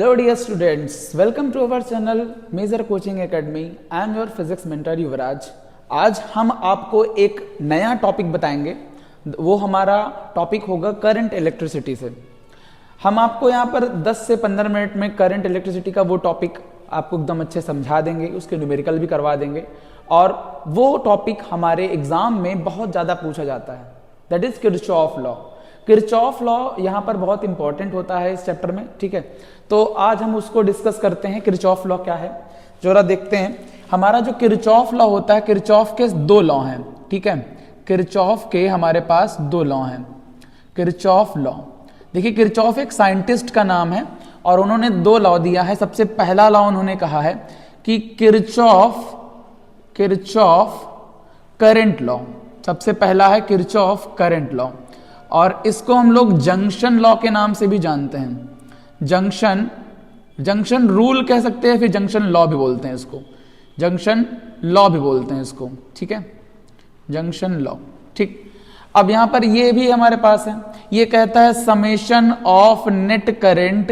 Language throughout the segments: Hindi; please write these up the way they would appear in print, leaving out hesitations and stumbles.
Hello dear students, welcome to our channel major coaching academy. I am your physics mentor Yuvraj. आज हम आपको एक नया टॉपिक बताएंगे। वो हमारा टॉपिक होगा करंट इलेक्ट्रिसिटी से। हम आपको यहाँ पर 10 से 15 मिनट में करंट इलेक्ट्रिसिटी का वो टॉपिक आपको एकदम अच्छे समझा देंगे, उसके न्यूमेरिकल भी करवा देंगे। और वो टॉपिक हमारे एग्जाम में बहुत ज़्यादा पूछा जाता है, that is Kirchhoff law. Kirchhoff law यहाँ पर बहुत इंपॉर्टेंट होता है इस चैप्टर में, ठीक है। तो आज हम उसको डिस्कस करते हैं, किरचॉफ लॉ क्या है। जरा देखते हैं, हमारा जो किरचॉफ लॉ होता है, किरचॉफ के दो लॉ हैं, ठीक है। किरचॉफ के हमारे पास दो लॉ हैं। किरचॉफ लॉ, देखिए किरचॉफ एक साइंटिस्ट का नाम है और उन्होंने दो लॉ दिया है। सबसे पहला लॉ उन्होंने कहा है कि किरचॉफ करंट लॉ, सबसे पहला है किरचॉफ करंट लॉ, और इसको हम लोग जंक्शन लॉ के नाम से भी जानते हैं। जंक्शन रूल कह सकते हैं, फिर जंक्शन लॉ भी बोलते हैं इसको, जंक्शन लॉ भी बोलते हैं इसको, ठीक है, जंक्शन लॉ, ठीक। अब यहां पर ये भी हमारे पास है, ये कहता है summation of net current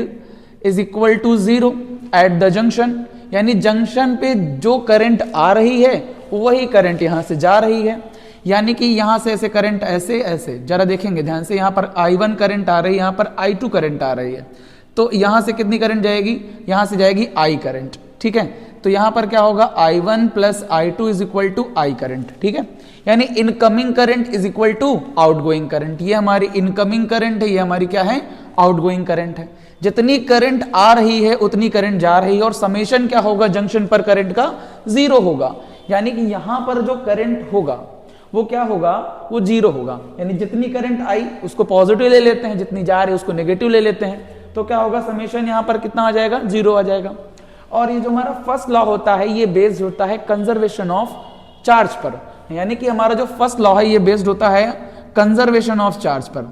is equal to 0 at the junction, यानी जंक्शन पे जो करंट आ रही है वही करंट यहां से जा रही है। यानी कि यहां से ऐसे करंट ऐसे जरा देखेंगे ध्यान से, यहां पर I1 करंट आ रही है, यहां पर I2 करंट आ रही है, तो यहां से कितनी करंट जाएगी, यहां से जाएगी I करंट, ठीक है। तो यहां पर क्या होगा, I1 plus I2 is equal to I current, ठीक है। यानी incoming current is equal to outgoing current. ये हमारी इनकमिंग करंट है, ये हमारी क्या है, आउटगोइंग करंट है। जितनी करंट आ रही है उतनी करंट जा रही है, और समेशन क्या होगा, जंक्शन पर करंट का 0 होगा। यानी कि यहां पर जो करंट होगा वो क्या होगा, वो 0 होगा। यानी जितनी करंट आई उसको पॉजिटिव ले लेते हैं, जितनी जा रही है उसको नेगेटिव ले लेते हैं, तो क्या होगा, समेशन यहां पर कितना आ जाएगा, 0 आ जाएगा। और ये जो हमारा फर्स्ट लॉ होता है ये बेस्ड होता है कंजर्वेशन ऑफ चार्ज पर, यानी कि हमारा जो फर्स्ट लॉ है ये बेस्ड होता है कंजर्वेशन ऑफ चार्ज पर,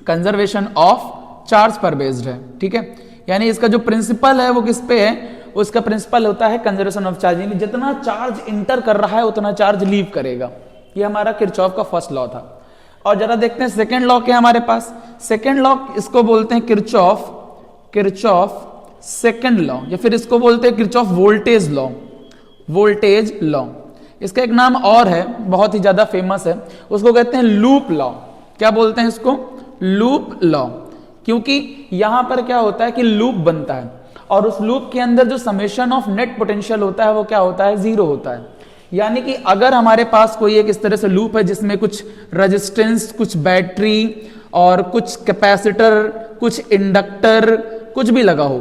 कंजर्वेशन ऑफ चार्ज पर बेस्ड है, ठीक है। यानी इसका जो प्रिंसिपल है वो किस पे है, उसका प्रिंसिपल होता है कंजर्वेशन ऑफ चार्ज, यानी जितना चार्ज इंटर कर रहा है उतना चार्ज लीव करेगा। ये हमारा किरचॉफ का फर्स्ट लॉ था। और जरा देखते हैं सेकंड लॉ के हमारे पास। सेकंड लॉ इसको बोलते हैं किरचॉफ सेकंड लॉ, या फिर इसको बोलते हैं किरचॉफ वोल्टेज लॉ। इसका एक नाम और है, बहुत ही ज्यादा फेमस है, उसको कहते हैं लूप लॉ। क्या बोलते हैं इसको, लूप लॉ, क्योंकि यहां पर क्या होता है कि लूप बनता है और उस लूप के अंदर जो समेशन ऑफ नेट पोटेंशियल होता है वो क्या होता है, 0 होता है। यानी कि अगर हमारे पास कोई एक इस तरह से लूप है जिसमें कुछ रेजिस्टेंस, कुछ बैटरी और कुछ कैपेसिटर, कुछ इंडक्टर, कुछ भी लगा हो,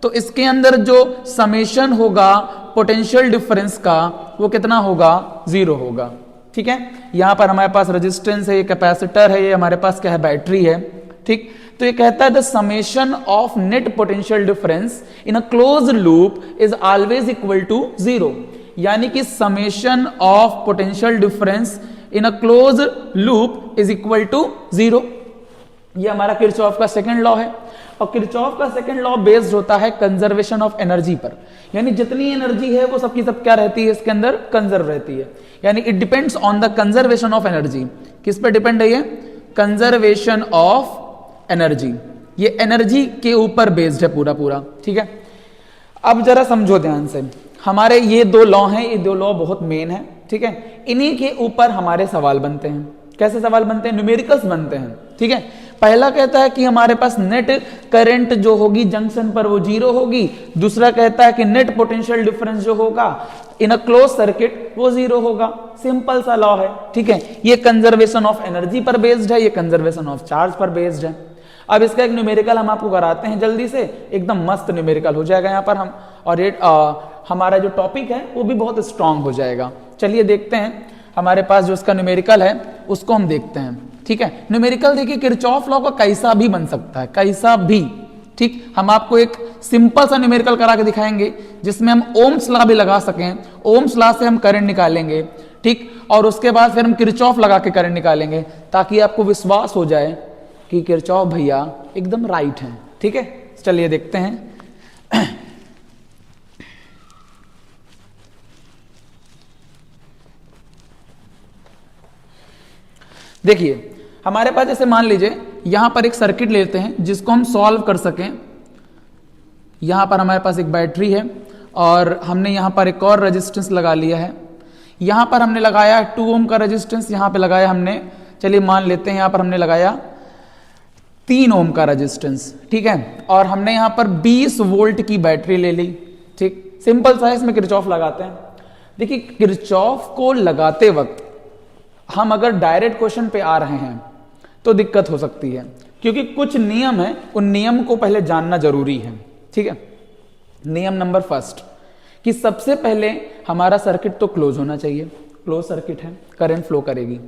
तो इसके अंदर जो समेशन होगा पोटेंशियल डिफरेंस का वो कितना होगा, 0 होगा, ठीक है। यहां पर हमारे पास रेजिस्टेंस है, ये कैपेसिटर है, ये हमारे पास क्या है, बैटरी है, ठीक। तो ये कहता है the summation of net potential difference in a close loop is always equal to 0, यानी कि summation of potential difference in a close loop is equal to 0। ये हमारा किरचॉफ का सेकंड लॉ है। और किरचॉफ का सेकंड लॉ बेस्ड होता है कंजर्वेशन ऑफ एनर्जी पर, यानी जितनी एनर्जी है वो सबकी सब क्या रहती है, इसके अंदर कंजर्व रहती है। यानी it depends on the conservation of energy. किस पे डिपेंड है ये, कंजर्वेशन ऑफ एनर्जी, ये एनर्जी के ऊपर बेस्ड है पूरा, ठीक है। अब जरा समझो ध्यान से, हमारे ये दो लॉ हैं, ये दो लॉ बहुत मेन है, ठीक है। इन्हीं के ऊपर हमारे सवाल बनते हैं। कैसे सवाल बनते हैं, न्यूमेरिकल्स बनते हैं, ठीक है। पहला कहता है कि हमारे पास नेट करंट जो होगी जंक्शन पर वो 0 होगी। दूसरा कहता है कि नेट पोटेंशियल डिफरेंस जो होगा इन अ क्लोज सर्किट वो 0 होगा। सिंपल सा लॉ है, ठीक है। ये कंजर्वेशन ऑफ एनर्जी पर बेस्ड है, ये कंजर्वेशन ऑफ चार्ज पर बेस्ड है। अब इसका एक न्यूमेरिकल हम आपको कराते हैं जल्दी से, एकदम मस्त न्यूमेरिकल हो जाएगा यहाँ पर हम, और ये हमारा जो टॉपिक है वो भी बहुत स्ट्रांग हो जाएगा। चलिए देखते हैं, हमारे पास जो इसका न्यूमेरिकल है उसको हम देखते हैं, ठीक है। न्यूमेरिकल देखिए किरचॉफ लॉ का कैसा भी बन सकता है, कैसा भी, ठीक। हम आपको एक सिंपल सा न्यूमेरिकल करा के दिखाएंगे जिसमें हम ओम्स लॉ भी लगा सकें। ओम्स लॉ से हम करंट निकालेंगे, ठीक, और उसके बाद फिर हम किरचॉफ लगा के करंट निकालेंगे, ताकि आपको विश्वास हो जाए कि किरचॉफ भैया एकदम राइट हैं, ठीक है। चलिए देखते हैं। देखिए हमारे पास जैसे मान लीजिए यहां पर एक सर्किट लेते हैं जिसको हम सॉल्व कर सकें यहाँ पर हमारे पास एक बैटरी है और हमने यहाँ पर एक और रेजिस्टेंस लगा लिया है। यहाँ पर हमने लगाया 2 ओम का रेजिस्टेंस, यहाँ पे लगाया हमने, चलिए मान लेते हैं यहाँ पर हमने लगाया 3 ओम का रेजिस्टेंस, ठीक है। और हमने यहाँ पर 20 वोल्ट की बैटरी ले ली, ठीक। सिंपल सा है, इसमें किरचॉफ लगाते हैं। देखिए किरचॉफ को लगाते वक्त हम अगर डायरेक्ट क्वेश्चन पे आ रहे हैं तो दिक्कत हो सकती है, क्योंकि कुछ नियम है, उन नियम को पहले जानना जरूरी है, ठीक है। नियम नंबर फर्स्ट कि सबसे पहले हमारा सर्किट तो क्लोज होना चाहिए, क्लोज सर्किट है, करंट फ्लो करेगी।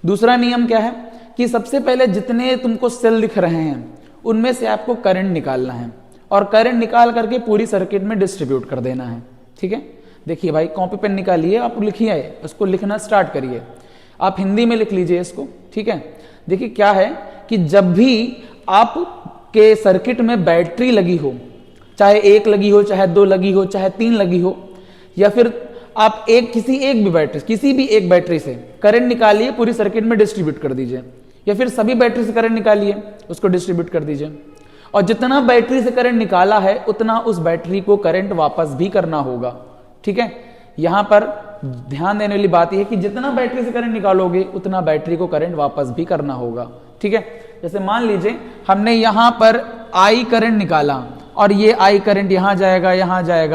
दूसरा नियम क्या है कि सबसे पहले जितने तुमको सेल दिख रहे हैं उनमें से आपको करंट निकालना है और करंट निकाल करके पूरी सर्किट में डिस्ट्रीब्यूट कर देना है, ठीक है। देखिए भाई कॉपी पेन निकालिए, आप लिखिए, उसको लिखना स्टार्ट करिए, आप हिंदी में लिख लीजिए इसको, ठीक है। देखिए क्या है कि जब भी आपके सर्किट में बैटरी लगी हो, चाहे 1 लगी हो, चाहे 2 लगी हो, चाहे 3 लगी हो, या फिर आप किसी भी एक बैटरी से करंट निकालिए, पूरी सर्किट में डिस्ट्रीब्यूट कर दीजिए, या फिर सभी बैटरी से करंट निकालिए, उसको डिस्ट्रीब्यूट कर दीजिए। और जितना बैटरी से करंट निकाला है उतना उस बैटरी को करंट वापस भी करना होगा, ठीक है। यहां पर ध्यान देने वाली बात यह है कि जितना बैटरी से करंट निकालोगे उतना बैटरी को करंट वापस भी करना होगा, ठीक है। जैसे मान लीजिए हमने यहां पर आई करंट निकाला और ये आई करंट यहां जाएगा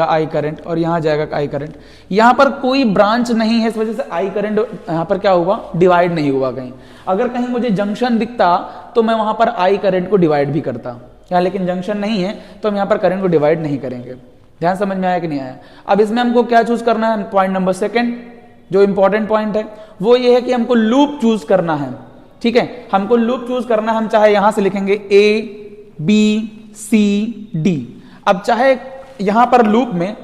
आई करंट, और यहां जाएगा आई करंट। यहां पर कोई ब्रांच नहीं है, इस वजह से आई करंट यहां पर क्या हुआ, डिवाइड नहीं हुआ कहीं। अगर कहीं मुझे जंक्शन दिखता तो मैं वहां पर आई करंट को डिवाइड भी करता, यहाँ लेकिन जंक्शन नहीं है तो हम यहां पर करंट को डिवाइड नहीं करेंगे। ध्यान समझ में आया कि नहीं आया? अब इसमें हमको क्या चूज करना है, पॉइंट नंबर सेकंड, जो इंपॉर्टेंट पॉइंट है वो ये है कि हमको लूप चूज करना है, ठीक है। हमको लूप चूज करना है, हम चाहे यहां से लिखेंगे ए बी सी डी। अब चाहे यहां पर लूप में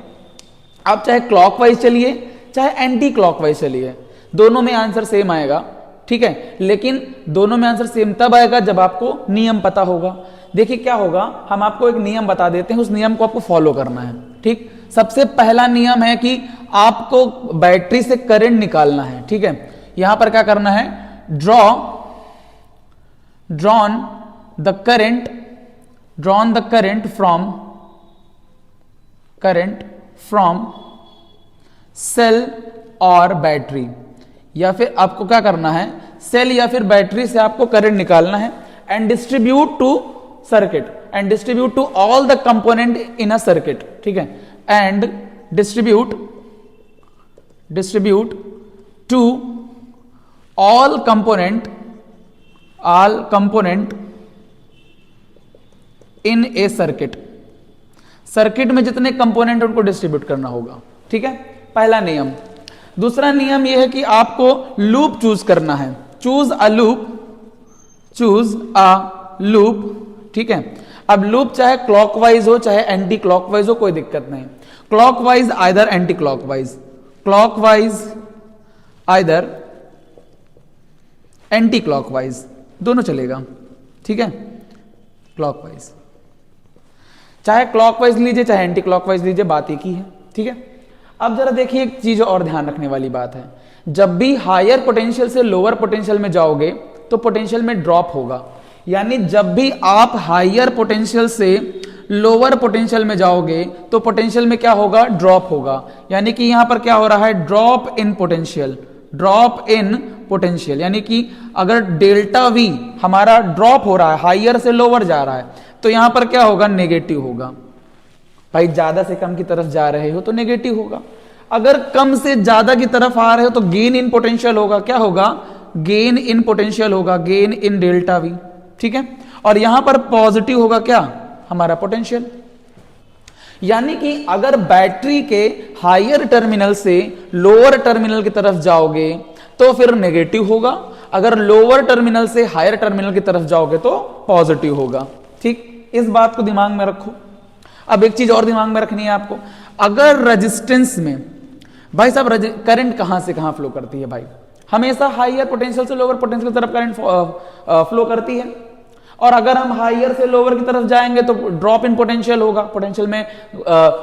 आप चाहे क्लॉकवाइज चलिए चाहे एंटी क्लॉकवाइज चलिए, दोनों में आंसर सेम आएगा, ठीक है। लेकिन दोनों में आंसर सेम तब आएगा जब आपको नियम पता होगा। देखिए क्या होगा, हम आपको एक नियम बता देते हैं, उस नियम को आपको फॉलो करना है, ठीक। सबसे पहला नियम है कि आपको बैटरी से करंट निकालना है, ठीक है। यहां पर क्या करना है, drawn the current from cell और बैटरी, या फिर आपको क्या करना है, सेल या फिर बैटरी से आपको करंट निकालना है, and distribute to circuit and distribute to all the component in a circuit, ठीक है। And distribute to all component in a circuit. Circuit में जितने कंपोनेंट उनको डिस्ट्रीब्यूट करना होगा, ठीक है, पहला नियम। दूसरा नियम यह है कि आपको लूप चूज करना है, चूज अ लूप, ठीक है। अब लूप चाहे क्लॉकवाइज हो चाहे एंटी क्लॉकवाइज हो, कोई दिक्कत नहीं। Clockwise either anti clockwise, either anti clockwise, दोनों चलेगा, ठीक है। क्लॉकवाइज, चाहे क्लॉकवाइज लीजिए चाहे एंटी क्लॉकवाइज लीजिए, बात एक ही है, ठीक है। अब जरा देखिए एक चीज और ध्यान रखने वाली बात है, जब भी हायर पोटेंशियल से लोअर पोटेंशियल में जाओगे तो पोटेंशियल में ड्रॉप होगा। यानी जब भी आप हायर पोटेंशियल से लोअर पोटेंशियल में जाओगे तो पोटेंशियल में क्या होगा, ड्रॉप होगा। यानी कि यहां पर क्या हो रहा है, ड्रॉप इन पोटेंशियल, यानी कि अगर डेल्टा वी हमारा ड्रॉप हो रहा है, हायर से लोअर जा रहा है, तो यहां पर क्या होगा, नेगेटिव होगा। भाई ज्यादा से कम की तरफ जा रहे हो तो नेगेटिव होगा, अगर कम से ज्यादा की तरफ आ रहे हो तो गेन इन पोटेंशियल होगा। क्या होगा, गेन इन पोटेंशियल होगा, गेन इन डेल्टा वी, ठीक है। और यहां पर पॉजिटिव होगा क्या, हमारा पोटेंशियल। यानी कि अगर बैटरी के हायर टर्मिनल से लोअर टर्मिनल की तरफ जाओगे तो फिर नेगेटिव होगा, अगर लोअर टर्मिनल से हायर टर्मिनल की तरफ जाओगे तो पॉजिटिव होगा, ठीक। इस बात को दिमाग में रखो। अब एक चीज और दिमाग में रखनी है आपको, अगर रेजिस्टेंस में भाई साहब करंट कहां से कहां फ्लो करती है, भाई हमेशा हायर पोटेंशियल से लोअर पोटेंशियल की तरफ करंट फ्लो करती है, और अगर हम हायर से लोअर की तरफ जाएंगे तो ड्रॉप इन पोटेंशियल होगा, पोटेंशियल में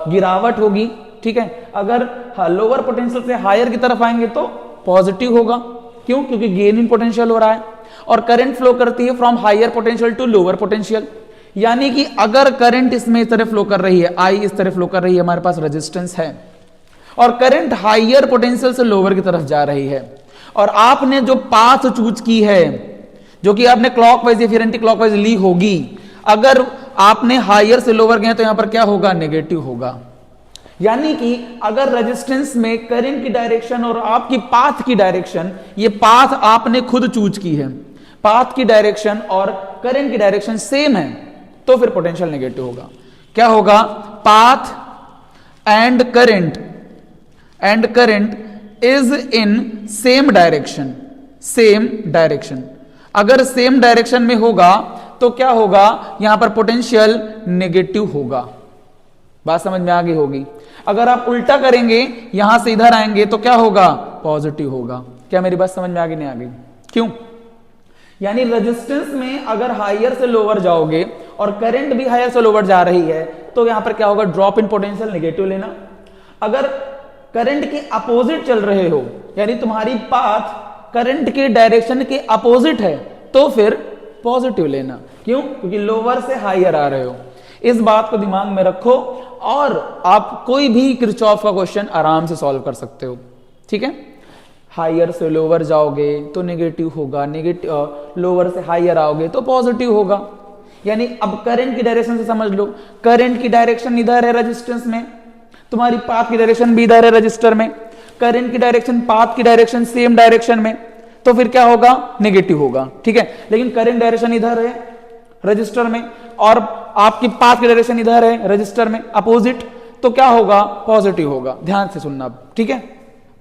गिरावट होगी, ठीक है। अगर लोअर पोटेंशियल से हायर की तरफ आएंगे तो पॉजिटिव होगा, क्यों, क्योंकि गेन इन पोटेंशियल हो रहा है। और करंट फ्लो करती है from higher potential to lower potential, यानी कि अगर करंट इसमें इस तरह फ्लो कर रही है, आई इस तरह फ्लो कर रही है, हमारे पास रेजिस्टेंस है और करंट हायर पोटेंशियल से लोअर की तरफ जा रही है, और आपने जो पाथ चूज की है, जो कि आपने क्लॉकवाइज या फिर एंटी क्लॉकवाइज ली होगी, अगर आपने हायर से लोअर गए तो यहां पर क्या होगा, नेगेटिव होगा। यानी कि अगर रेजिस्टेंस में करंट की डायरेक्शन और आपकी पाथ की डायरेक्शन, ये पाथ आपने खुद चूज की है, पाथ की डायरेक्शन और करंट की डायरेक्शन सेम है, तो फिर पोटेंशियल नेगेटिव होगा। क्या होगा, path and current is in same direction, same direction. अगर सेम डायरेक्शन में होगा तो क्या होगा, यहां पर पोटेंशियल नेगेटिव होगा। बात समझ में आ गई होगी। अगर आप उल्टा करेंगे, यहां से इधर आएंगे तो क्या होगा, पॉजिटिव होगा। क्या मेरी बात समझ में आ गई, नहीं आ गई? क्यों? यानी रेजिस्टेंस में अगर हायर से लोअर जाओगे और करंट भी हायर से लोअर जा रही है तो यहां पर क्या होगा, ड्रॉप इन पोटेंशियल नेगेटिव लेना। अगर करंट के अपोजिट चल रहे हो, यानी तुम्हारी पाथ करंट के डायरेक्शन के अपोजिट है, तो फिर पॉजिटिव लेना। क्यों? क्योंकि लोअर से हायर आ रहे हो। इस बात को दिमाग में रखो और आप कोई भी किरचॉफ का क्वेश्चन आराम से सॉल्व कर सकते हो। ठीक है, हायर से लोअर जाओगे तो नेगेटिव होगा, लोअर से हायर आओगे तो पॉजिटिव होगा। यानी अब करंट की डायरेक्शन से समझ लो, करंट की डायरेक्शन इधर है रेजिस्टेंस में, तुम्हारी पाथ की डायरेक्शन भी इधर है रजिस्टर में, करंट की डायरेक्शन पाथ की डायरेक्शन सेम डायरेक्शन में, तो फिर क्या होगा, नेगेटिव होगा। ठीक है, लेकिन करंट डायरेक्शन इधर है रजिस्टर में और आपकी पाथ की डायरेक्शन इधर है रजिस्टर में अपोजिट, तो क्या होगा, पॉजिटिव होगा। ध्यान से सुनना। ठीक है,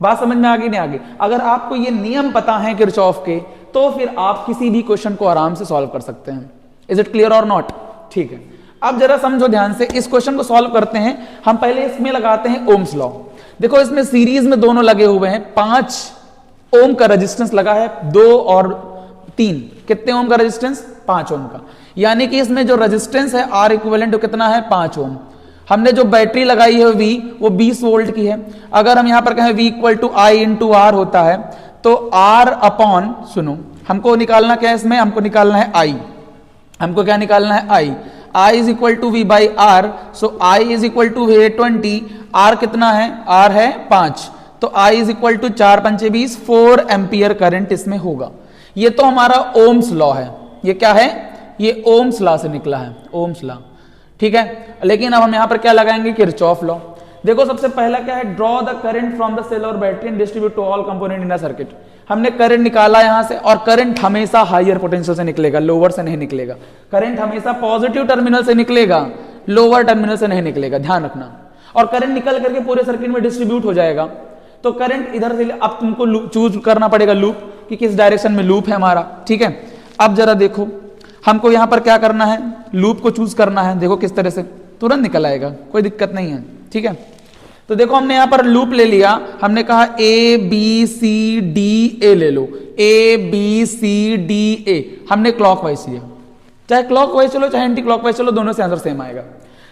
बात समझ में आ गई, नहीं आ गई? अगर आपको ये नियम पता है किरचॉफ के, तो फिर आप किसी भी क्वेश्चन को आराम से सॉल्व कर सकते हैं। इज इट क्लियर और नॉट? ठीक है, अब जरा समझो ध्यान से, इस क्वेश्चन को सॉल्व करते हैं हम। पहले इसमें लगाते हैं ओम्स लॉ। देखो इसमें सीरीज में दोनों लगे हुए हैं, 5 ओम का रेजिस्टेंस लगा है, 2 और 3, कितने ओम का रेजिस्टेंस, 5 ओम का। यानी कि इसमें जो रेजिस्टेंस है आर इक्विवेलेंट कितना है, 5 ओम। हमने जो बैटरी लगाई है वी, वो 20 वोल्ट की है। अगर हम यहां पर कहें V equal to I into R होता है, तो आर अपॉन, सुनो हमको निकालना क्या है, इसमें हमको निकालना है आई। हमको क्या निकालना है, I. I is equal to V by R, so I is equal to 20, R कितना है, R है 5, तो I इज इक्वल टू 4 पंचे 20, 4 एम्पियर करंट इसमें होगा। ये तो हमारा ओम्स लॉ है। ये क्या है, ये ओम्स लॉ से निकला है, ओम्स लॉ। ठीक है, लेकिन अब हम यहां पर क्या लगाएंगे, किरचॉफ लॉ। देखो सबसे पहला क्या है, draw the current from the cell और battery and distribute to all component in a circuit. हमने करंट निकाला यहां से, और करंट हमेशा हायर पोटेंशियल से निकलेगा, लोअर से नहीं निकलेगा। करंट हमेशा पॉजिटिव टर्मिनल से निकलेगा, लोअर टर्मिनल से नहीं निकलेगा, ध्यान रखना। और करंट निकल करके पूरे सर्किट में डिस्ट्रीब्यूट हो जाएगा। तो करंट इधर से, अब तुमको चूज करना पड़ेगा लूप, कि किस डायरेक्शन में लूप है हमारा। ठीक है, अब जरा देखो हमको यहां पर क्या करना है, लूप को चूज करना है। देखो किस तरह से, तुरंत निकल आएगा, कोई दिक्कत नहीं है। ठीक है, तो देखो हमने यहां पर लूप ले लिया, हमने कहा A B C D A ले लो, A B C D A हमने क्लॉकवाइज लिया। चाहे क्लॉकवाइज चलो चाहे एंटी क्लॉकवाइज चलो, दोनों से आंसर सेम आएगा।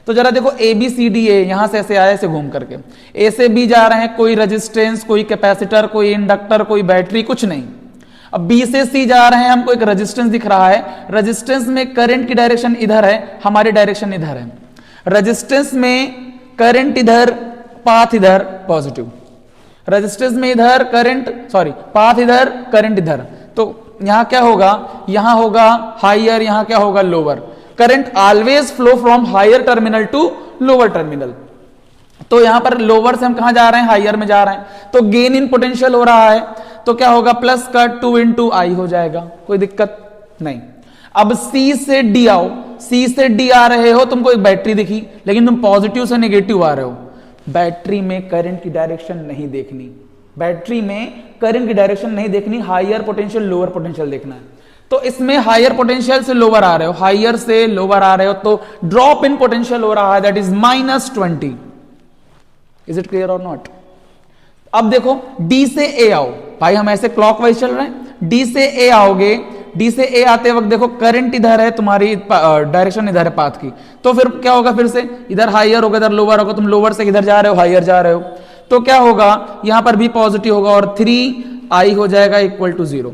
तो जरा देखो A B C D A, यहां से ऐसे आया, ऐसे घूम करके ए से बी जा रहे हैं, कोई रेजिस्टेंस, कोई कैपेसिटर, कोई इंडक्टर, कोई बैटरी, कुछ नहीं। अब बी से सी जा रहे हैं, हमको एक रेजिस्टेंस दिख रहा है, रेजिस्टेंस में करंट की डायरेक्शन इधर है, हमारी डायरेक्शन इधर है। रेजिस्टेंस में करंट इधर, पाथ इधर, पॉजिटिव। रेजिस्टेंस में इधर करंट, सॉरी पाथ इधर, करंट इधर, तो यहां क्या होगा, यहां होगा हायर, यहां क्या होगा, lower. Current always flow from higher terminal to lower terminal. तो यहां पर लोअर से हम कहां जा रहे हैं, हायर में जा रहे हैं, तो गेन इन पोटेंशियल हो रहा है, तो क्या होगा, प्लस का 2 इंटू आई हो जाएगा, कोई दिक्कत नहीं। अब सी से डी आओ, सी से डी आ रहे हो, तुमको एक बैटरी दिखी, लेकिन तुम पॉजिटिव से नेगेटिव आ रहे हो। बैटरी में करंट की डायरेक्शन नहीं देखनी, बैटरी में करंट की डायरेक्शन नहीं देखनी, हायर पोटेंशियल लोअर पोटेंशियल देखना है। तो इसमें हायर पोटेंशियल से लोअर आ रहे हो, हायर से लोअर आ रहे हो, तो ड्रॉप इन पोटेंशियल हो रहा है, that is -20। Is it clear और नॉट? अब देखो डी से ए आओ, भाई हम ऐसे क्लॉकवाइज चल रहे हैं, डी से ए आओगे, डी से ए आते वक्त देखो करंट इधर है, तुम्हारी डायरेक्शन इधर है पाथ की, तो फिर क्या होगा, फिर से इधर हायर होगा, इधर लोअर होगा, तुम लोअर से इधर जा रहे हो, हायर जा रहे हो, तो क्या होगा, यहां पर भी पॉजिटिव होगा और 3 आई हो जाएगा इक्वल टू 0।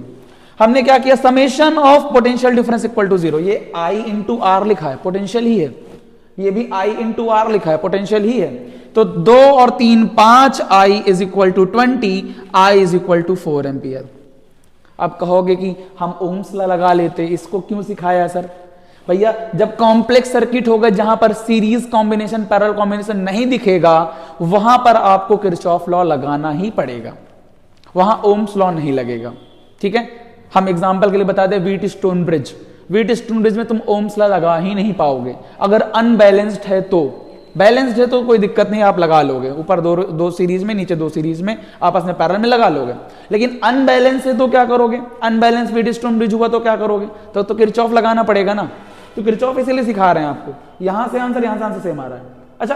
हमने क्या किया, summation of potential difference equal to 0। ये I इंटू आर लिखा है, पोटेंशियल ही है, ये भी I इंटू आर लिखा है, पोटेंशियल ही है। तो 2 और 3 5 I is equal to 20, I is equal to 4 ampere. अब कहोगे कि हम ओम्स लॉ लगा लेते, इसको क्यों सिखाया सर? भैया जब कॉम्प्लेक्स सर्किट होगा जहां पर सीरीज कॉम्बिनेशन पैरेलल कॉम्बिनेशन नहीं दिखेगा, वहां पर आपको किरचॉफ लॉ लगाना ही पड़ेगा, वहां ओम्स लॉ नहीं लगेगा। ठीक है, हम एग्जांपल के लिए बता दें, wheat stone bridge, wheat stone bridge में तुम ओम्स लॉ लगा ही नहीं पाओगे। अगर अनबैलेंस्ड है तो, बैलेंस्ड है तो कोई दिक्कत नहीं, आप लगा लोगे, ऊपर दो सीरीज में, नीचे 2 सीरीज में, आपस में पैरेलल में लगा लोगे। लेकिन अनबैलेंस है तो क्या करोगे? अनबैलेंस व्हीट स्टोन ब्रिज हुआ तो क्या करोगे? तो किरचॉफ लगाना पड़ेगा ना। तो किरचॉफ इसीलिए सिखा रहे हैं आपको, यहां से आंसर, यहां से आंसर सेम आ रहा है। अच्छा,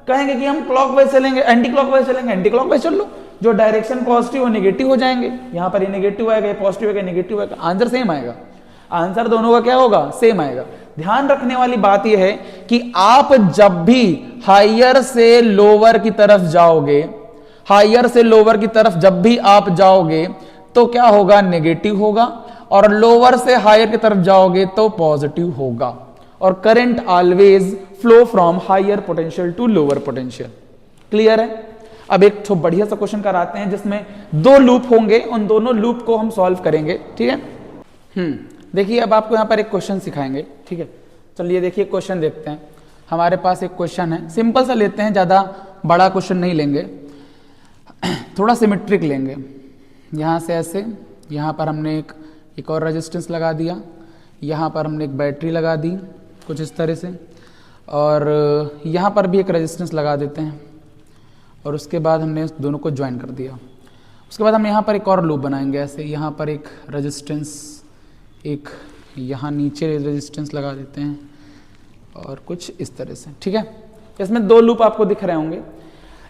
कहेंगे कि हम क्लॉकवाइज चलेंगे, एंटी क्लॉकवाइज चलेंगे, एंटी क्लॉकवाइज चल लो, जो डायरेक्शन पॉजिटिव और नेगेटिव हो जाएंगे, यहां पर ये नेगेटिव आएगा, ये पॉजिटिव आएगा, नेगेटिव आएगा, आंसर सेम आएगा। आंसर दोनों का क्या होगा? सेम आएगा। ध्यान रखने वाली बात यह है कि आप जब भी हायर से लोअर की तरफ जाओगे, हायर से लोअर की तरफ जब भी आप जाओगे तो क्या होगा? नेगेटिव होगा, और लोअर से हायर की तरफ जाओगे तो पॉजिटिव होगा। और current always flow from higher potential to lower potential. Clear है? अब एक तो बढ़िया सा क्वेश्चन कराते हैं जिसमें 2 लूप होंगे, उन दोनों लूप को हम सॉल्व करेंगे। ठीक है, देखिए अब आपको यहां पर एक क्वेश्चन सिखाएंगे। ठीक है, चलिए देखिए क्वेश्चन देखते हैं। हमारे पास एक क्वेश्चन है, सिंपल सा लेते हैं, ज्यादा बड़ा क्वेश्चन नहीं लेंगे, थोड़ा सिमेट्रिक लेंगे। यहां से ऐसे, यहां पर हमने एक और रेजिस्टेंस लगा दिया, यहां पर हमने एक बैटरी लगा दी कुछ इस तरह से, और यहां पर भी एक रेजिस्टेंस लगा देते हैं, और उसके बाद हमने दोनों को ज्वाइन कर दिया। उसके बाद हम यहाँ पर एक और लूप बनाएंगे ऐसे, यहाँ पर एक रेजिस्टेंस, एक यहाँ नीचे रेजिस्टेंस लगा देते हैं, और कुछ इस तरह से। ठीक है, इसमें 2 लूप आपको दिख रहे होंगे।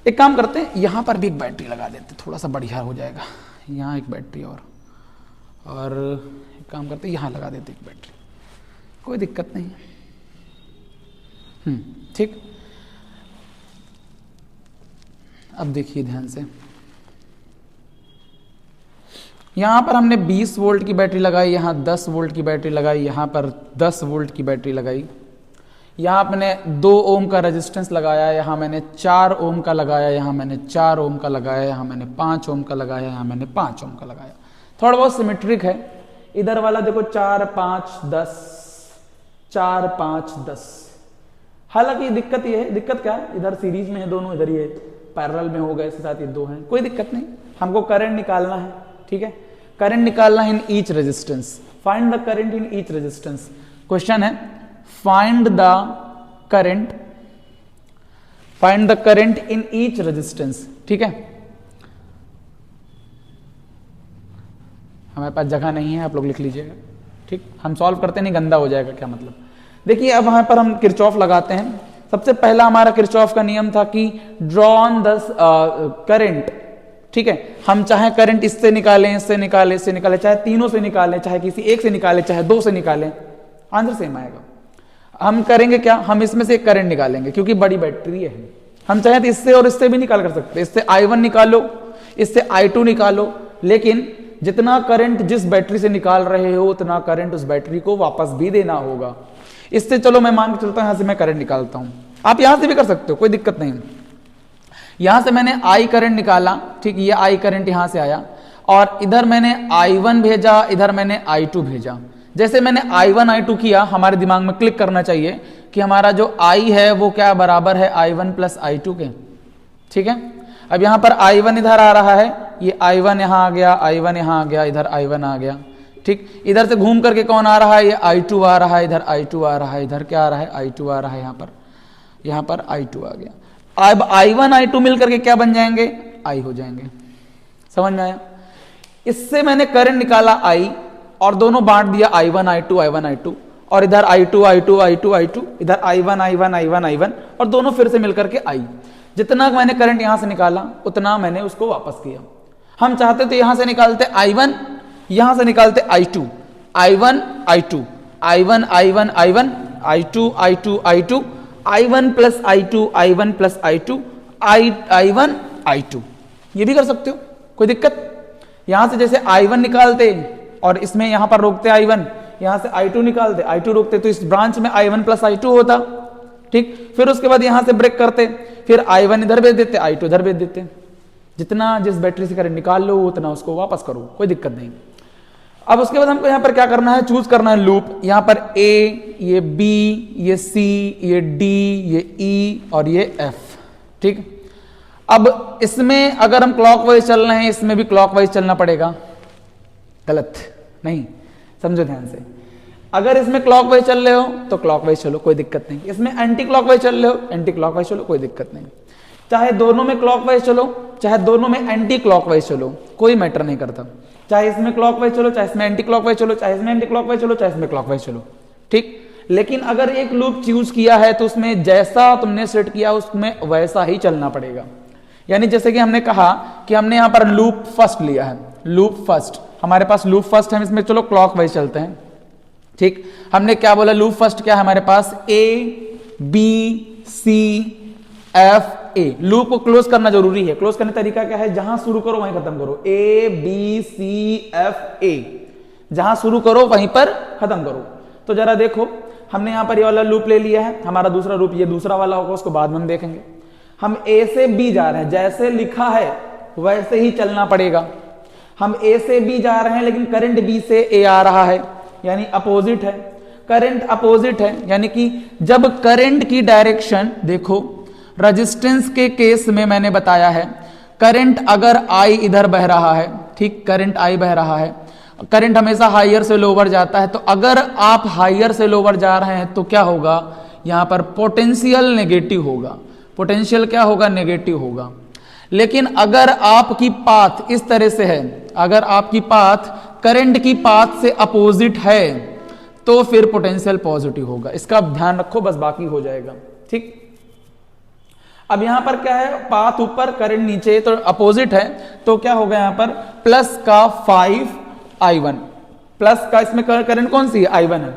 एक काम करते हैं, यहाँ पर भी एक बैटरी लगा देते, थोड़ा सा बढ़िया हो जाएगा। यहाँ एक बैटरी और एक काम करते हैं, यहाँ लगा देते एक बैटरी, कोई दिक्कत नहीं है। ठीक, अब देखिए ध्यान से, यहां पर हमने 20 वोल्ट की बैटरी लगाई, यहां 10 वोल्ट की बैटरी लगाई, यहां पर 10 वोल्ट की बैटरी लगाई, यहां मैंने 2 ओम का रेजिस्टेंस लगाया, यहां मैंने 4 ओम का लगाया, यहां मैंने 4 ओम का लगाया, यहां मैंने 5 ओम का लगाया, यहां मैंने 5 ओम का लगाया। थोड़ा बहुत सिमेट्रिक है। इधर वाला देखो 4 5 10, 4 5 10। हालांकि दिक्कत ये है, दिक्कत क्या है, इधर सीरीज में है दोनों, इधर ये पैरेलल में हो गए, इसके साथ ये 2 हैं, कोई दिक्कत नहीं। हमको करंट निकालना है। ठीक है, करंट निकालना है in each resistance. Find the current in each resistance. Question है find the current, find the current in each resistance. ठीक है, हमारे पास जगह नहीं है, आप लोग लिख लीजिएगा। ठीक, हम सॉल्व करते नहीं, गंदा हो जाएगा, क्या मतलब। देखिए अब वहां पर हम किरचॉफ लगाते हैं। सबसे पहला हमारा किरचॉफ का नियम था कि ड्रॉ ऑन द करंट। ठीक है, हम चाहे करंट इससे निकालें, इससे निकालें, इससे निकालें, चाहे तीनों से निकालें, चाहे किसी एक से निकालें, चाहे 2 से निकालें, आंसर सेम आएगा। हम करेंगे क्या, हम इसमें से एक करंट निकालेंगे, क्योंकि बड़ी बैटरी है। हम चाहे तो इससे और इससे भी निकाल कर सकते हैं, इससे I1 निकालो, इससे I2 निकालो, लेकिन जितना करंट जिस बैटरी से निकाल रहे हो उतना करंट उस बैटरी को वापस भी देना होगा। इससे चलो मैं मान के चलता हूं, यहां से मैं करंट निकालता हूं, आप यहां से भी कर सकते हो, कोई दिक्कत नहीं। यहां से मैंने I करंट निकाला, ठीक, ये I करंट यहां से आया, और इधर मैंने I1 भेजा, इधर मैंने I2 भेजा। जैसे मैंने I1 I2 किया, हमारे दिमाग में क्लिक करना चाहिए कि हमारा जो I है वो क्या बराबर है I1 प्लस I2 के। ठीक है, अब यहां पर I1 इधर आ रहा है, ये I1 यहां आ गया, I1 यहां आ गया, इधर I1 आ गया। ठीक, इधर से घूम करके कौन आ रहा है, ये I2 आ रहा है, इधर I2 आ रहा है, इधर क्या आ रहा है, I2 आ रहा है, यहां पर I2 आ गया। अब I1 I2 मिलकर के क्या बन जाएंगे, I हो जाएंगे। समझ में आया? इससे मैंने करंट निकाला I, और दोनों बांट दिया I1 I2 I1 I2, और इधर I2 I2 I2 I2, इधर I1 I1 I1 I1, और दोनों फिर से मिलकर के I। जितना मैंने करंट यहां से निकाला उतना मैंने उसको वापस किया। हम चाहते तो यहां से निकालते I1, यहां से निकालते I2, I1 I2, I1 I1 I1, I2 I2 I2, I1 plus I2, I1 plus I2, I1 I2, ये भी कर सकते हो, कोई दिक्कत। यहां से जैसे I1 निकालते और इसमें यहां पर रोकते I1, यहां से I2 निकालते, I2 रोकते तो इस ब्रांच में I1 प्लस I2 होता, ठीक। फिर उसके बाद यहां से ब्रेक करते, फिर I1 इधर भेज देते, I2 इधर भेज देते, जितना जिस बैटरी से करंट निकाल लो उतना उसको वापस करो, कोई दिक्कत नहीं। अब उसके बाद हमको यहां पर क्या करना है, चूज करना है लूप। यहां पर A, ये B, ये C, ये D, ये E और ये F, ठीक। अब इसमें अगर हम क्लॉकवाइज चल रहे हैं, इसमें भी क्लॉकवाइज चलना पड़ेगा, गलत नहीं, समझो ध्यान से। अगर इसमें क्लॉकवाइज चल रहे हो तो क्लॉकवाइज चलो, कोई दिक्कत नहीं। इसमें एंटी क्लॉकवाइज चल रहे हो, एंटी क्लॉकवाइज चलो, कोई दिक्कत नहीं। चाहे दोनों में क्लॉकवाइज चलो, चाहे दोनों में एंटी क्लॉकवाइज चलो, कोई मैटर नहीं करता। चाहे इसमें क्लॉकवाइज चलो, चाहे इसमें एंटी क्लॉकवाइज चलो, चाहे इसमें एंटी क्लॉकवाइज चलो, चाहे इसमें क्लॉकवाइज चलो, ठीक। लेकिन अगर एक लूप चूज किया है तो उसमें जैसा तुमने सेट किया उसमें वैसा ही चलना पड़ेगा। यानी जैसे कि हमने कहा कि हमने यहां पर लूप फर्स्ट लिया है, लूप फर्स्ट, हमारे पास लूप फर्स्ट है, इसमें चलो क्लॉकवाइज चलते हैं, ठीक। हमने क्या बोला, लूप फर्स्ट क्या है हमारे पास, A, B, C, F, A। Loop को क्लोज करना जरूरी है। क्लोज करने का तरीका क्या है, जहां शुरू करो वहीं खत्म करो, A, B, C, F, A, जहां शुरू करो वहीं पर खत्म करो। तो जरा देखो, हमने यहां पर ये वाला लूप ले लिया है, हमारा दूसरा लूप ये दूसरा वाला होगा, उसको बाद में हम देखेंगे। हम A से B जा रहे हैं, जैसे लिखा है वैसे ही चलना पड़ेगा। हम A से B जा रहे हैं लेकिन करंट B से A आ रहा है, यानी अपोजिट है, करंट अपोजिट है। यानी कि जब करंट की डायरेक्शन देखो, रेजिस्टेंस के केस में मैंने बताया है, करंट अगर I इधर बह रहा है, ठीक, करंट I बह रहा है, करंट हमेशा हायर से लोअर जाता है, तो अगर आप हायर से लोअर जा रहे हैं तो क्या होगा, यहां पर पोटेंशियल नेगेटिव होगा, पोटेंशियल क्या होगा, नेगेटिव होगा। लेकिन अगर आपकी पाथ इस तरह से है, अगर आपकी पाथ करंट की पाथ से अपोजिट है तो फिर पोटेंशियल पॉजिटिव होगा। इसका ध्यान रखो बस, बाकी हो जाएगा, ठीक। अब यहां पर क्या है, पाथ ऊपर करंट नीचे, तो अपोजिट है, तो क्या होगा यहां पर प्लस का 5I1, प्लस का इसमें करंट कौन सी है, I1 है।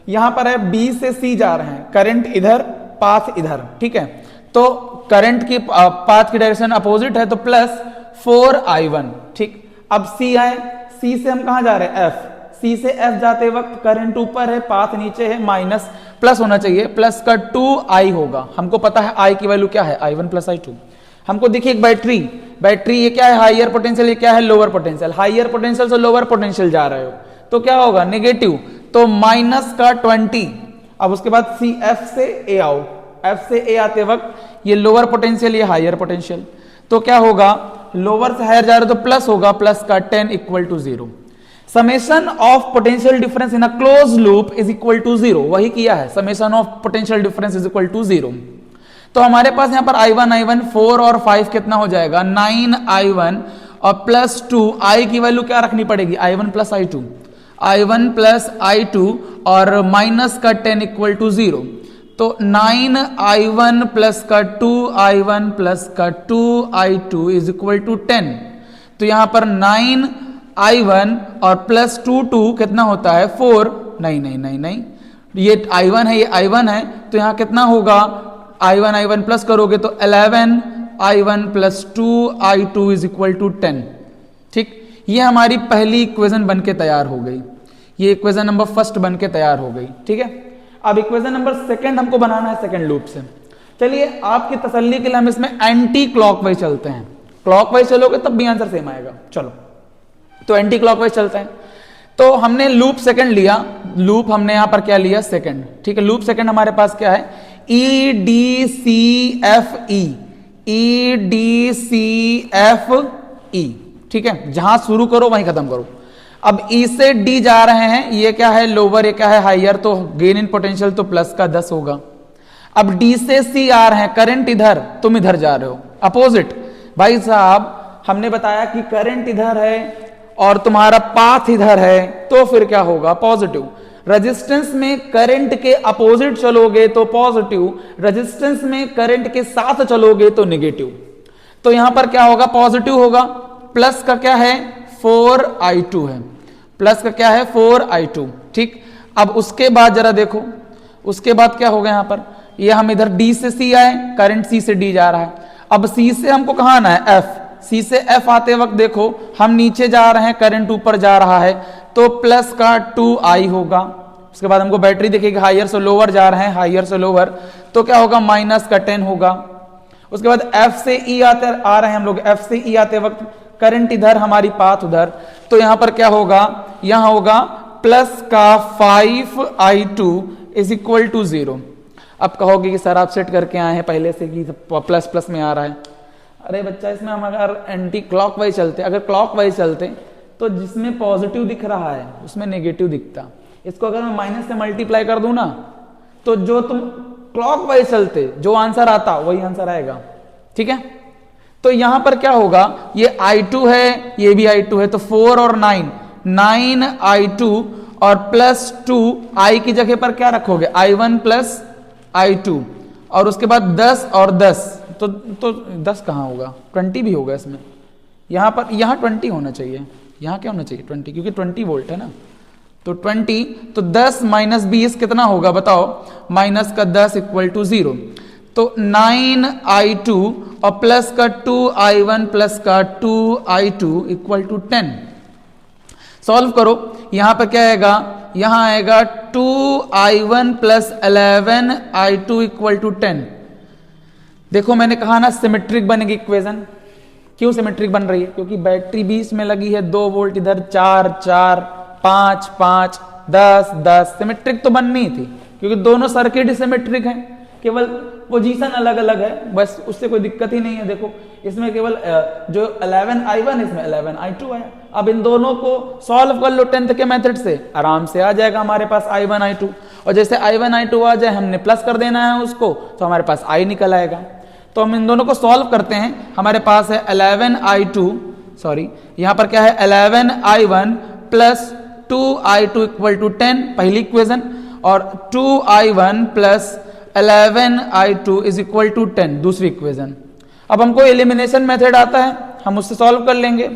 यहां पर है B से C जा रहे हैं, करंट इधर, पाथ इधर, ठीक है। तो करंट की पाथ की डायरेक्शन अपोजिट है, तो प्लस 4I1, ठीक। अब C आए, C से हम कहां जा रहे हैं, F, C से F जाते वक्त करंट ऊपर है, पाथ नीचे है, माइनस प्लस होना चाहिए, प्लस का 2I होगा। हमको पता है I की वैल्यू क्या है, I1 प्लस I2। हमको देखिए एक बैटरी, बैटरी ये क्या है, हायर पोटेंशियल, ये क्या है, लोअर पोटेंशियल। हायर पोटेंशियल से लोअर पोटेंशियल जा रहे हो तो क्या होगा, नेगेटिव, तो माइनस का 20। अब उसके बाद C, F से A आओ, F से A आते वक्त ये लोअर पोटेंशियल, ये हायर पोटेंशियल, तो क्या होगा, लोअर से हायर जा रहे हो तो प्लस होगा, प्लस का 10 equal to 0। Summation of potential difference in a close loop is equal to 0, वही किया है, summation of potential difference is equal to 0। तो हमारे पास यहां पर I1 4 और 5 कितना हो जाएगा, 9I1 और प्लस 2, I की वैल्यू क्या रखनी पड़ेगी, I1 plus I2, I1 plus I2 और माइनस का 10 इक्वल टू 0। तो 9I1 प्लस का 2I1 प्लस का 2I2 इज इक्वल टू 10। तो यहां पर 9I1 और प्लस 2 कितना होता है, 4, नहीं, ये I1 है, ये I1 है, तो यहां कितना होगा, I1 प्लस करोगे तो 11I1 plus 2I2 is equal to 10, ठीक। ये हमारी पहली इक्वेशन बन के तैयार हो गई, ये इक्वेशन नंबर फर्स्ट बन के तैयार हो गई, ठीक है। अब इक्वेशन नंबर सेकंड हमको बनाना है सेकंड लूप से। चलिए आपकी तसल्ली के लिए हम इसमें एंटी क्लॉकवाइज चलते हैं, क्लॉकवाइज चलोगे तब भी आंसर सेम आएगा। चलो तो एंटी क्लॉकवाइज चलते हैं। तो हमने लूप सेकंड लिया, लूप हमने यहां पर क्या लिया, सेकंड, ठीक है। लूप सेकंड हमारे पास क्या है, EDCFE, EDCFE, ठीक है। जहां शुरू करो वहीं खत्म करो। अब E से D जा रहे हैं, ये क्या है, लोअर, ये क्या है, हायर, तो गेन इन पोटेंशियल तो प्लस का 10 होगा। अब D से C आ रहे हैं, करंट इधर, तुम इधर जा रहे हो, अपोजिट। भाई साहब हमने बताया कि करंट इधर है और तुम्हारा पाथ इधर है, तो फिर क्या होगा, पॉजिटिव। रेजिस्टेंस में करंट के अपोजिट चलोगे तो पॉजिटिव, रेजिस्टेंस में करंट के साथ चलोगे तो नेगेटिव। तो यहां पर क्या होगा, पॉजिटिव होगा। प्लस का क्या है, 4I2 है, प्लस का क्या है, 4I2, ठीक। अब उसके बाद जरा देखो, उसके बाद क्या होगा, यहां पर ये हम इधर D से C आए, करंट C से D जा रहा है। अब C से हमको कहां आना है, F, C से F आते वक्त देखो हम नीचे जा रहे हैं, करंट ऊपर जा रहा है, तो प्लस का 2i होगा। उसके बाद हमको बैटरी दिखेगी हायर से लोअर जा रहे हैं, हायर से लोअर, तो क्या होगा माइनस का 10 होगा। उसके बाद F से E आते आ रहे हैं हम लोग, F से E आते वक्त करंट इधर, हमारी पाथ उधर, तो यहां पर क्या होगा, यहां होगा प्लस का 5i2 इज इक्वल टू 0। अब कहोगे कि सर आप सेट करके आए हैं पहले से कि प्लस प्लस में आ रहा है। अरे बच्चा, इसमें हम अगर एंटी क्लॉकवाइज चलते, अगर क्लॉकवाइज चलते तो जिसमें पॉजिटिव दिख रहा है उसमें नेगेटिव दिखता। इसको अगर मैं माइनस से मल्टीप्लाई कर दूं ना, तो जो तुम क्लॉकवाइज चलते जो आंसर आता वही आंसर आएगा। ठीक है, तो यहां पर क्या होगा, ये i2 है, ये भी i2 है, तो 4 और 9, 9i2 और प्लस 2i की जगह पर क्या रखोगे, i1 प्लस i2, और उसके बाद 10 और 10, तो 10 कहां होगा, 20 भी होगा इसमें। यहां पर, यहां 20 होना चाहिए, यहां क्या होना चाहिए 20, क्योंकि 20 वोल्ट है ना, तो 20, तो 10 माइनस 20 कितना होगा बताओ, माइनस का 10 इक्वल टू 0, तो 9i2 और प्लस का 2i1 प्लस का 2i2 इक्वल टू 10। सॉल्व करो, यहां पर क्या आएगा, यहां आएगा 2i1 plus 11i2 equal to 10। देखो मैंने कहा ना सिमेट्रिक बनेगी इक्वेशन। क्यों सिमेट्रिक बन रही है, क्योंकि बैटरी 20 में लगी है, 2 वोल्ट इधर, 4 4 5 5 10 10, सिमेट्रिक तो बननी ही थी, क्योंकि दोनों सर्किट सिमेट्रिक हैं, केवल पोजीशन अलग अलग है, बस उससे कोई दिक्कत ही नहीं है। देखो इसमें केवल जो 11i1 इसमें 11i2 आया। अब इन दोनों को सॉल्व कर लो 10th के मेथड से, आराम से आ जाएगा हमारे पास i1 i2, और जैसे i1 i2 आ जाए हमने प्लस कर देना है उसको, तो हमारे पास i निकल आएगा। तो हम इन दोनों को सॉल्व करते हैं, हमारे पास है 11i2, सॉरी यहां पर क्या है 11i1 plus 2i2 equal to 10 पहली इक्वेशन, और 2i1 plus 11i2 is equal to 10 दूसरी इक्वेशन। अब हमको एलिमिनेशन मेथड आता है, हम उससे सॉल्व कर लेंगे।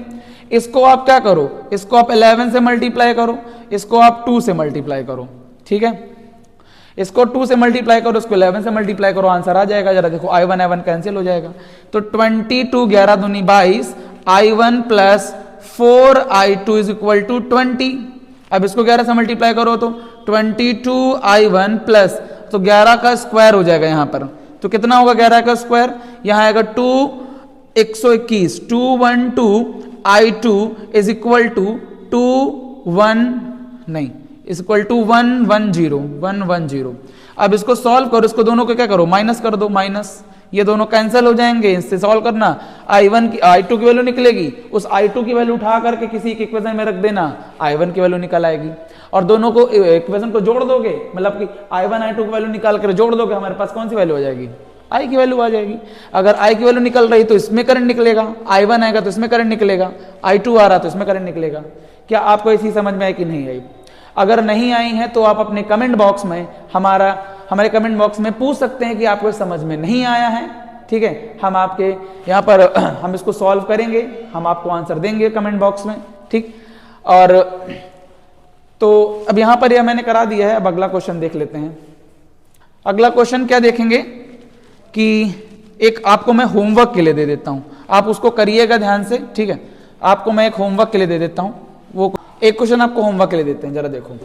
इसको आप क्या करो, इसको आप 11 से मल्टीप्लाई करो, इसको आप 2 से मल्टीप्लाई करो, ठीक है, इसको 2 से मल्टीप्लाई करो, इसको 11 से मल्टीप्लाई करो, आंसर आ जाएगा। जरा देखो i1 i1 कैंसिल हो जाएगा, तो 22 11 दूनी 22, i1 plus 4i2 is equal to 20। अब इसको 11 से मल्टीप्लाई करो तो 22i1 प्लस, तो 11 का स्क्वायर हो जाएगा यहां पर, तो कितना होगा 11 का स्क्वायर, यहां आएगा 2 121, 212i2 इज इक्वल टू 110। अब इसको सॉल्व करो, इसको दोनों को क्या करो माइनस कर दो, माइनस ये दोनों कैंसिल हो जाएंगे, इससे सॉल्व करना, i1 की i2 की वैल्यू निकलेगी, उस i2 की वैल्यू उठा करके किसी एक इक्वेशन में रख देना, i1 की वैल्यू निकल आएगी, और दोनों को इक्वेशन को जोड़ दोगे, मतलब कि i1 i2 की वैल्यू निकाल कर जोड़ दोगे, हमारे पास कौन सी वैल्यू आ जाएगी, i की वैल्यू आ जाएगी। अगर i की वैल्यू निकल रही तो इसमें करंट निकलेगा, i1 आएगा तो इसमें करंट निकलेगा, i2 आ रहा तो इसमें करंट निकलेगा। क्या आपको इसी समझ में आई कि नहीं आई? अगर नहीं आई है तो आप अपने कमेंट बॉक्स में हमारे कमेंट बॉक्स में पूछ सकते हैं कि आपको समझ में नहीं आया है, ठीक है, हम आपके यहाँ पर हम इसको सॉल्व करेंगे, हम आपको आंसर देंगे कमेंट बॉक्स में, ठीक। और तो अब यहाँ पर यह मैंने करा दिया है, अब अगला क्वेश्चन देख लेते हैं। अगला क्वेश्चन क्या देखेंगे कि एक आपको मैं होमवर्क के लिए दे देता हूं, आप उसको करिएगा ध्यान से, ठीक है, आपको मैं एक होमवर्क के लिए दे देता हूं, वो एक क्वेश्चन आपको होमवर्क के लिए देते हैं, जरा देखो।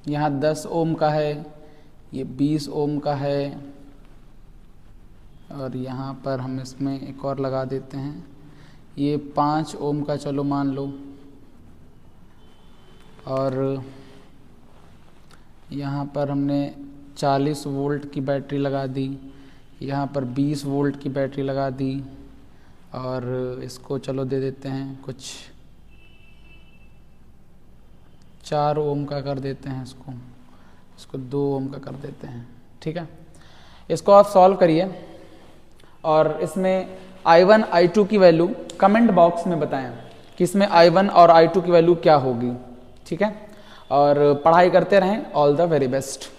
यहाँ 10 ओम का है, ये 20 ओम का है, और यहाँ पर हम इसमें एक और लगा देते हैं, ये 5 ओम का चलो मान लो, और यहाँ पर हमने 40 वोल्ट की बैटरी लगा दी, यहाँ पर 20 वोल्ट की बैटरी लगा दी, और इसको चलो दे देते हैं कुछ 4 ओम का कर देते हैं, इसको 2 ओम का कर देते हैं, ठीक है। इसको आप सॉल्व करिए और इसमें I1 I2 की वैल्यू कमेंट बॉक्स में बताएं कि इसमें I1 और I2 की वैल्यू क्या होगी। ठीक है, और पढ़ाई करते रहें। All the very best.